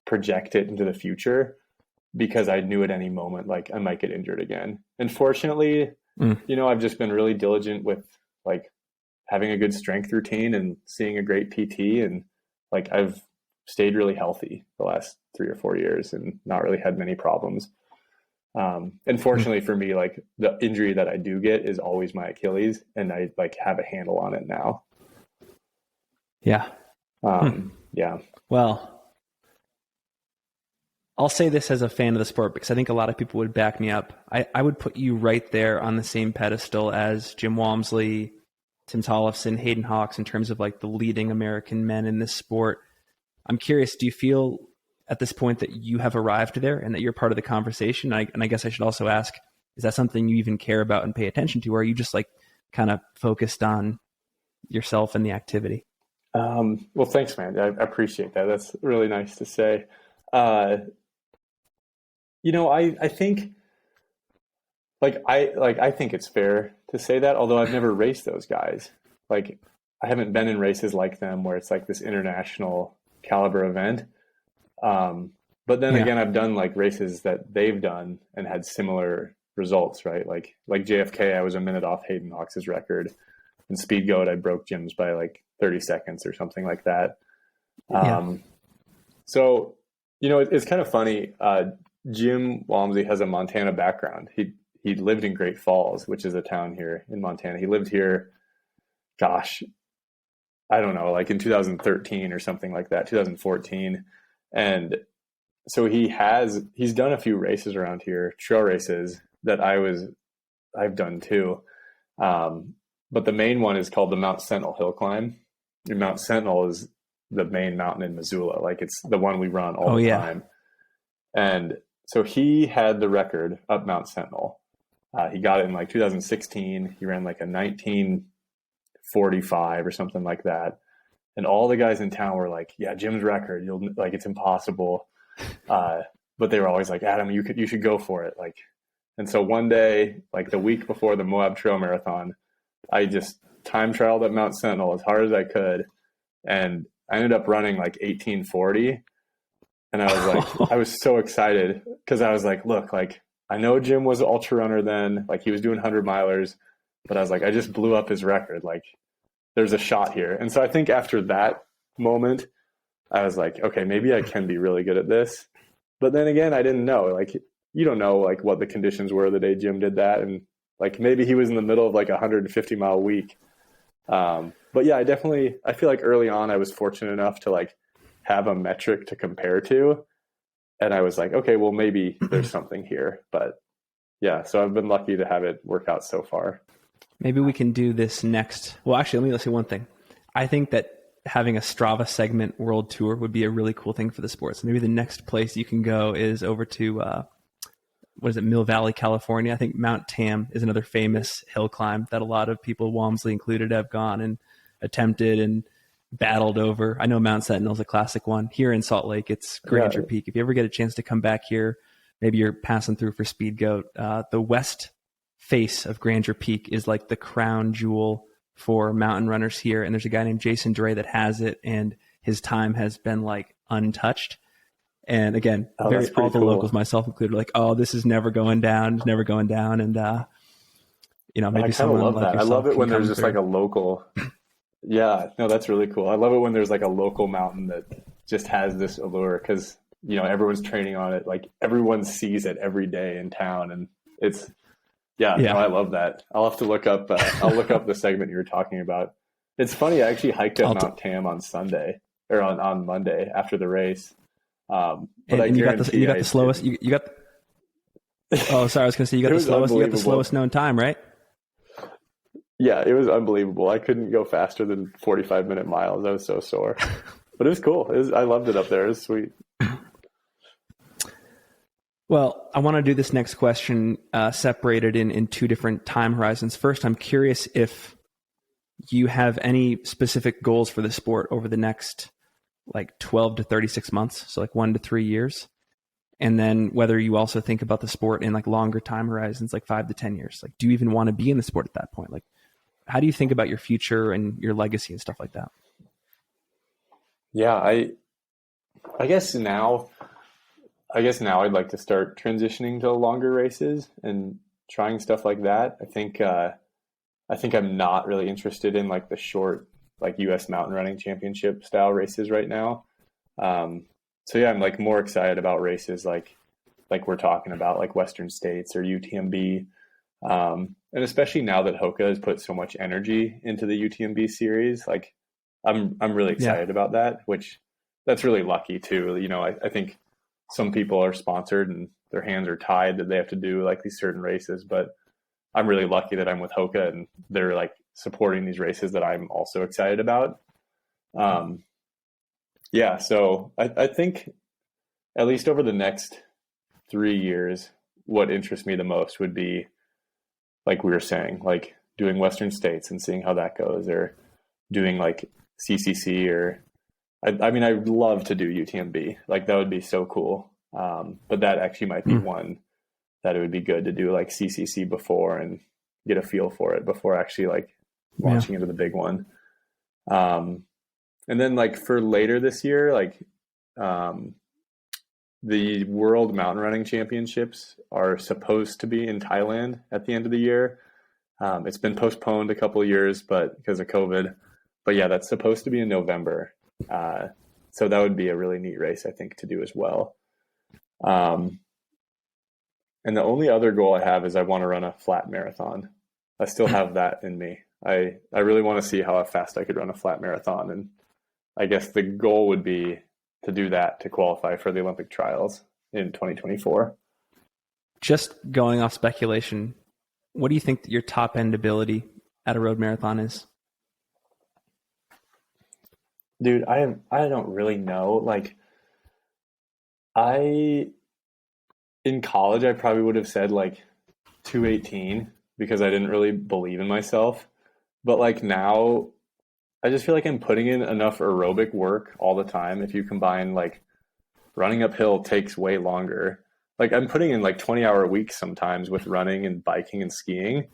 project it into the future, because I knew at any moment, like I might get injured again. And fortunately, I've just been really diligent with like having a good strength routine and seeing a great PT. And like, I've stayed really healthy the last 3 or 4 years and not really had many problems. And fortunately for me, like the injury that I do get is always my Achilles, and I like have a handle on it now.
Yeah.
Yeah.
Well, I'll say this as a fan of the sport, because I think a lot of people would back me up. I would put you right there on the same pedestal as Jim Walmsley, Tim Tollefson, Hayden Hawks, in terms of like the leading American men in this sport. I'm curious, do you feel at this point that you have arrived there and that you're part of the conversation? And I guess I should also ask, is that something you even care about and pay attention to, or are you just like kind of focused on yourself and the activity?
Well, thanks, man. I appreciate that. That's really nice to say. I think I think it's fair to say that, although I've never raced those guys. Like I haven't been in races like them where it's like this international caliber event. But then again, I've done like races that they've done and had similar results, right? Like JFK, I was a minute off Hayden Hawks' record. In Speed Goat, I broke Jim's by like 30 seconds or something like that. So, it's kind of funny. Jim Walmsley has a Montana background. He lived in Great Falls, which is a town here in Montana. He lived here, gosh, I don't know, like in 2013 or something like that, 2014. And so he's done a few races around here, trail races that I've done too. But the main one is called the Mount Sentinel Hill Climb. And Mount Sentinel is the main mountain in Missoula. Like it's the one we run all the time. And so he had the record up Mount Sentinel. He got it in like 2016. He ran like a 1945 or something like that. And all the guys in town were like, yeah, Jim's record, you'll like, it's impossible. But they were always like, Adam, you should go for it. Like, and so one day, like the week before the Moab Trail Marathon, I just time trialed at Mount Sentinel as hard as I could. And I ended up running like 1840. And I was like, I was so excited because I was like, look, like I know Jim was an ultra runner then, like he was doing 100 milers, but I was like, I just blew up his record. Like there's a shot here. And so I think after that moment, I was like, okay, maybe I can be really good at this. But then again, I didn't know, like, you don't know like what the conditions were the day Jim did that. And like, maybe he was in the middle of like a 150-mile week. But yeah, I feel like early on I was fortunate enough to like have a metric to compare to. And I was like, okay, well, maybe there's something here. But yeah, so I've been lucky to have it work out so far.
Maybe we can do this next. Well, actually, let's say one thing. I think that having a Strava segment world tour would be a really cool thing for the sport. So maybe the next place you can go is over to, Mill Valley, California. I think Mount Tam is another famous hill climb that a lot of people, Walmsley included, have gone and attempted and battled over. I know Mount Sentinel is a classic one. Here in Salt Lake, it's Granger Peak. If you ever get a chance to come back here, maybe you're passing through for Speed Goat. The west face of Granger Peak is like the crown jewel for mountain runners here. And there's a guy named Jason Dre that has it, and his time has been like untouched. And again, all the cool locals, myself included, like, oh, this is never going down. It's never going down. And, maybe someone
love
like
that. I love it when there's just
through.
like a local. Yeah, no, that's really cool. I love it when there's like a local mountain that just has this allure because, everyone's training on it. Like everyone sees it every day in town. And it's, no, I love that. I'll have to look up, I'll look up the segment you were talking about. It's funny. I actually hiked up Mount Tam on Sunday or on Monday after the race. But
and you got the slowest, oh, sorry. I was going to say, you got the slowest known time, right?
Yeah, it was unbelievable. I couldn't go faster than 45-minute miles. I was so sore, but it was cool. I loved it up there. It was sweet.
Well, I want to do this next question separated in two different time horizons. First, I'm curious if you have any specific goals for the sport over the next like 12 to 36 months. So like 1 to 3 years. And then whether you also think about the sport in like longer time horizons, like 5 to 10 years. Like, do you even want to be in the sport at that point? Like, how do you think about your future and your legacy and stuff like that?
Yeah, I guess now I'd like to start transitioning to longer races and trying stuff like that. I think I'm not really interested in like the short, like US mountain running championship style races right now. So yeah, I'm like more excited about races like we're talking about, like Western States or UTMB. And especially now that Hoka has put so much energy into the UTMB series, like I'm really excited about that, which that's really lucky too. I think some people are sponsored and their hands are tied that they have to do like these certain races, but I'm really lucky that I'm with Hoka and they're like supporting these races that I'm also excited about. So I think at least over the next 3 years, what interests me the most would be, like we were saying, like doing Western States and seeing how that goes, or doing like CCC, or I'd love to do UTMB. Like that would be so cool. But that actually might be one that it would be good to do like CCC before and get a feel for it before actually like launching into the big one. And then like for later this year, like the World Mountain Running Championships are supposed to be in Thailand at the end of the year. It's been postponed a couple of years, but because of COVID. But yeah, that's supposed to be in November. So that would be a really neat race, I think, to do as well. And the only other goal I have is I want to run a flat marathon. I still have that in me. I really want to see how fast I could run a flat marathon. And I guess the goal would be to do that to qualify for the Olympic trials in 2024.
Just going off speculation, what do you think that your top end ability at a road marathon is?
Dude, I don't really know. Like in college, I probably would have said like 218 because I didn't really believe in myself. But like now, I just feel like I'm putting in enough aerobic work all the time. If you combine like running uphill takes way longer. Like I'm putting in like 20-hour weeks sometimes with running and biking and skiing.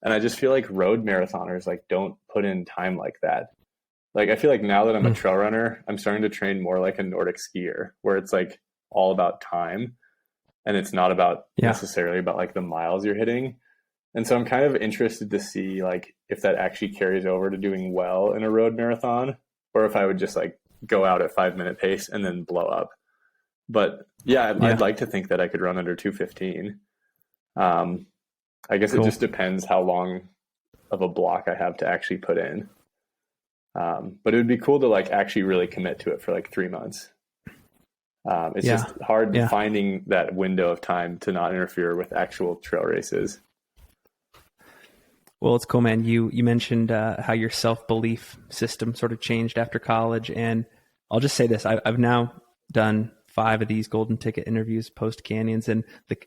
And I just feel like road marathoners like don't put in time like that. Like I feel like now that I'm a trail runner, I'm starting to train more like a Nordic skier where it's like all about time and it's not about necessarily about like the miles you're hitting. And so I'm kind of interested to see like if that actually carries over to doing well in a road marathon or if I would just like go out at 5-minute pace and then blow up. But yeah, I'd like to think that I could run under 215. I guess it just depends how long of a block I have to actually put in. But it would be cool to like actually really commit to it for like 3 months. It's just hard finding that window of time to not interfere with actual trail races.
Well, it's cool, man. You mentioned how your self-belief system sort of changed after college. And I'll just say this. I've now done 5 of these golden ticket interviews post Canyons, and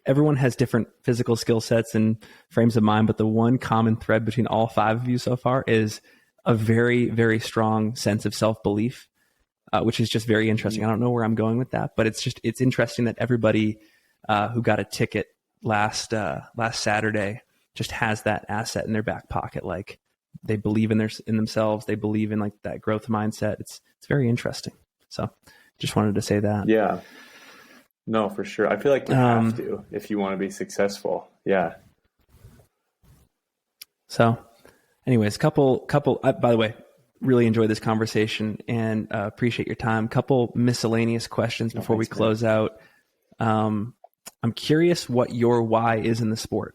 everyone has different physical skill sets and frames of mind. But the one common thread between all 5 of you so far is a very, very strong sense of self-belief, which is just very interesting. I don't know where I'm going with that, but it's interesting that everybody who got a ticket last Saturday just has that asset in their back pocket. Like they believe in themselves. They believe in like that growth mindset. It's very interesting. So just wanted to say that.
Yeah, no, for sure. I feel like you have to, if you want to be successful. Yeah.
So anyways, couple, by the way, really enjoyed this conversation and appreciate your time. Couple miscellaneous questions before we close out. I'm curious what your why is in the sport.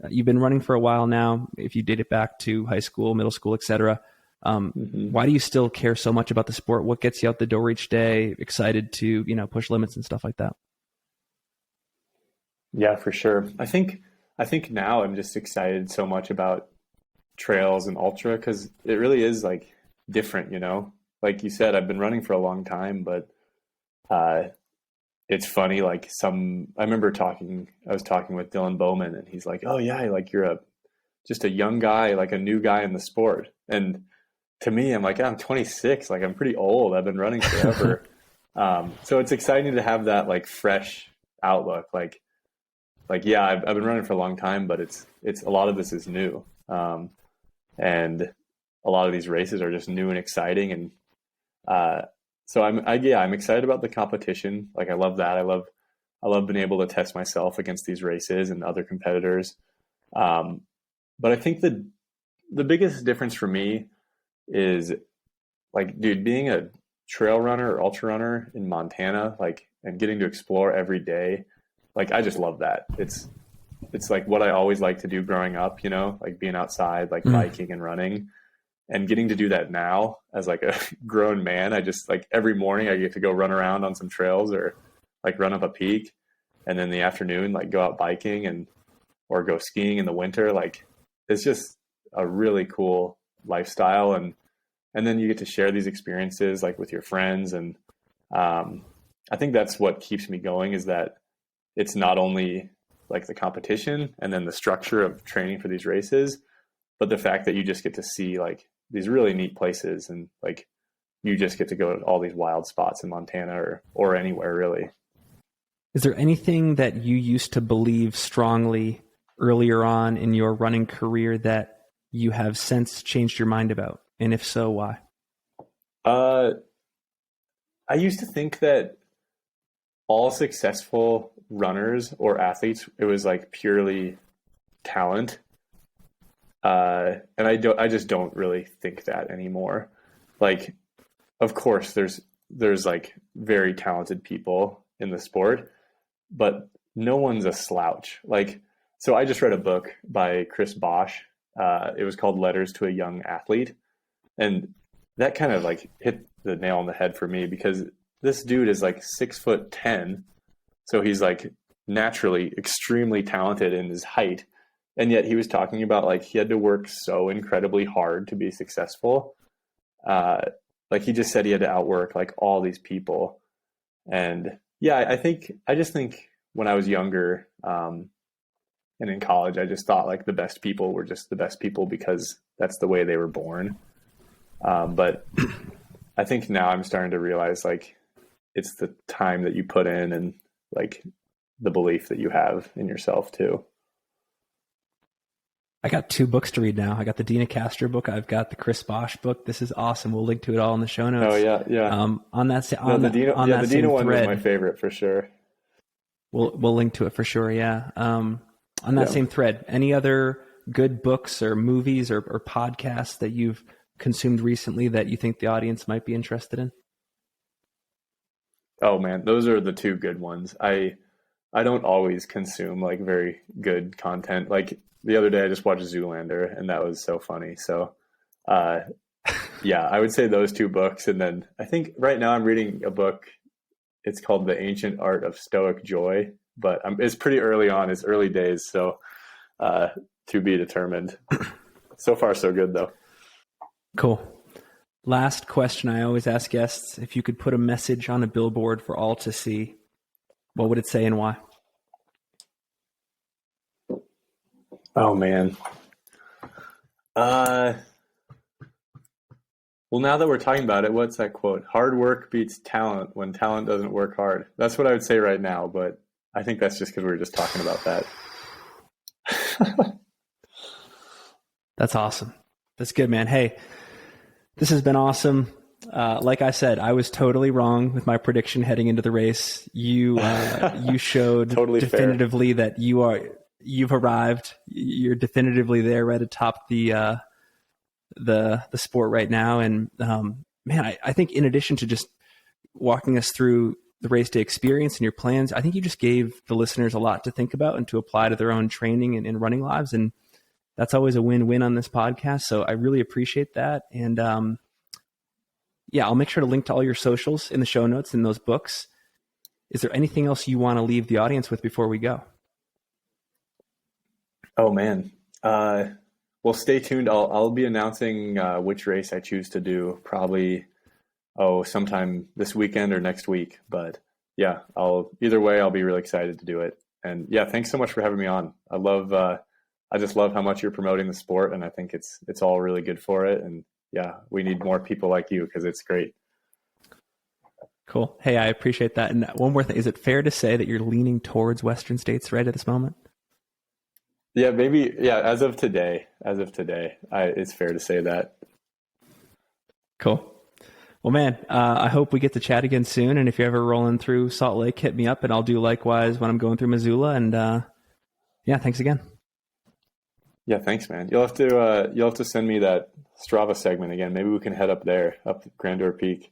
You've been running for a while now. If you date it back to high school, middle school, etc. Why do you still care so much about the sport? What gets you out the door each day, excited to, push limits and stuff like that?
Yeah, for sure. I think now I'm just excited so much about trails and ultra because it really is like different, like you said, I've been running for a long time, but it's funny. Like I remember I was talking with Dylan Bowman and he's like, oh yeah, like you're just a young guy, like a new guy in the sport. And to me, I'm like, I'm 26, like I'm pretty old. I've been running forever. So it's exciting to have that like fresh outlook. Like, yeah, I've been running for a long time, but it's a lot of this is new. And a lot of these races are just new and exciting. And, so I'm excited about the competition. Like I love that. I love being able to test myself against these races and other competitors. But I think the biggest difference for me is like, dude, being a trail runner or ultra runner in Montana, like, and getting to explore every day. Like, I just love that. It's like what I always liked to do growing up, like being outside, like biking and running. And getting to do that now as like a grown man, I just like every morning I get to go run around on some trails or like run up a peak. And then in the afternoon, like go out biking or go skiing in the winter. Like it's just a really cool lifestyle. And then you get to share these experiences like with your friends. And I think that's what keeps me going is that it's not only like the competition and then the structure of training for these races, but the fact that you just get to see like these really neat places and like you just get to go to all these wild spots in Montana or anywhere really.
Is there anything that you used to believe strongly earlier on in your running career that you have since changed your mind about? And if so, why?
I used to think that all successful runners or athletes, it was like purely talent. And I just don't really think that anymore. Like, of course there's like very talented people in the sport, but no one's a slouch. Like, so I just read a book by Chris Bosch. It was called Letters to a Young Athlete. And that kind of like hit the nail on the head for me because this dude is like 6'10". So he's like naturally extremely talented in his height. And yet he was talking about like he had to work so incredibly hard to be successful. Like he just said he had to outwork like all these people. And yeah, I just think when I was younger, and in college, I just thought like the best people were just the best people because that's the way they were born. But I think now I'm starting to realize like it's the time that you put in and like the belief that you have in yourself too.
I got 2 books to read now. I got the Dina Castro book. I've got the Chris Bosch book. This is awesome. We'll link to it all in the show notes.
Oh yeah, yeah.
The Dina
one
thread,
was my favorite for sure.
We'll link to it for sure. Yeah. On that same thread, any other good books or movies or podcasts that you've consumed recently that you think the audience might be interested in?
Oh man, those are the 2 good ones. I don't always consume like very good content. Like the other day I just watched Zoolander and that was so funny. So yeah, I would say those 2 books. And then I think right now I'm reading a book. It's called The Ancient Art of Stoic Joy, but it's pretty early on. It's early days. So to be determined. So far, so good though.
Cool. Last question I always ask guests, if you could put a message on a billboard for all to see, what would it say and why?
Oh man. Well, now that we're talking about it, what's that quote? Hard work beats talent when talent doesn't work hard. That's what I would say right now, but I think that's just because we were just talking about that.
That's awesome. That's good, man. Hey, this has been awesome. Like I said, I was totally wrong with my prediction heading into the race. You showed
totally
definitively fair. That you've arrived. You're definitively there right atop the sport right now. And man, I think in addition to just walking us through the race day experience and your plans, I think you just gave the listeners a lot to think about and to apply to their own training and running lives. And that's always a win-win on this podcast. So I really appreciate that. And yeah, I'll make sure to link to all your socials in the show notes in those books. Is there anything else you want to leave the audience with before we go?
Oh man. Well, stay tuned. I'll be announcing which race I choose to do probably sometime this weekend or next week. But yeah, either way, I'll be really excited to do it. And yeah, thanks so much for having me on. I just love how much you're promoting the sport, and I think it's all really good for it. And yeah, we need more people like you because it's great.
Cool. Hey, I appreciate that. And one more thing, is it fair to say that you're leaning towards Western states right at this moment?
Yeah, maybe. Yeah, as of today, it's fair to say that.
Cool. Well, man, I hope we get to chat again soon. And if you're ever rolling through Salt Lake, hit me up and I'll do likewise when I'm going through Missoula. And yeah, thanks again.
Yeah, thanks, man. You'll have to send me that Strava segment again. Maybe we can head up there, up Grandeur Peak.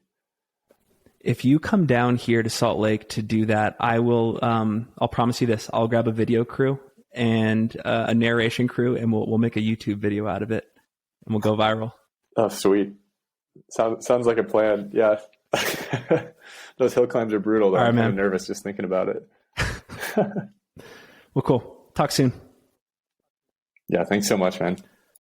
If you come down here to Salt Lake to do that, I will. I'll promise you this: I'll grab a video crew and a narration crew, and we'll make a YouTube video out of it, and we'll go viral.
Oh, sweet! Sounds like a plan. Yeah, those hill climbs are brutal. Though. All right, I'm kind of nervous just thinking about it.
Well, cool. Talk soon.
Yeah, thanks so much, man.